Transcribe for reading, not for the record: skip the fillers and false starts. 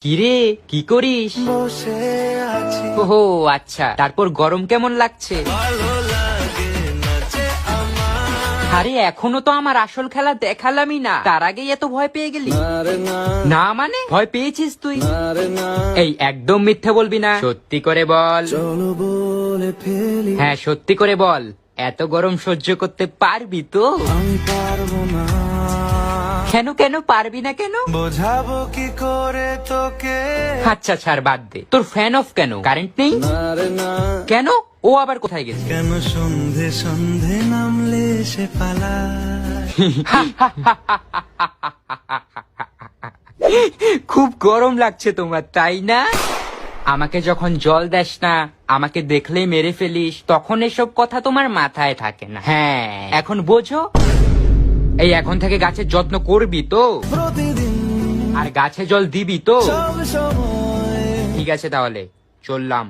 কিরে, কি করিস? বসে আছি, ওহো আচ্ছা, তারপর গরম কেমন লাগছে? ভালো লাগে না যে আমার। আরে এখনো তো আমার আসল খেলা দেখালামই না, তার আগেই এত ভয় পেয়ে গেলি? আরে না, না মানে ভয় পেয়েছিস তুই? আরে না, এই একদম মিথ্যে বলবি না, সত্যি করে বল। চলো বলে ফেলি, হ্যাঁ সত্যি করে বল, এত গরম সহ্য করতে পারবি তো? আমি পারবো না। কেন কেন পারবি না কেন? বোঝাবো কি করে তোকে, আচ্ছা ছাড়, বাদ দে। তোর ফ্যান অফ কেন? কারেন্ট নেই? আরে না, কেন? ও আবার কোথায় গেছে? কেন সন্ধে সন্ধে নামলে সে পালায়। খুব গরম লাগছে তোমার, তাই না? আমাকে যখন জল দেস না, আমাকে দেখলেই মেরে ফেলিস, তখন এসব কথা তোমার মাথায় থাকে না। হ্যাঁ এখন বোঝো। এই এখন থেকে গাছের যত্ন করবি তো? প্রতিদিন আর গাছে জল দিবি তো? সব সময় ঠিক আছে তাহলে চললাম।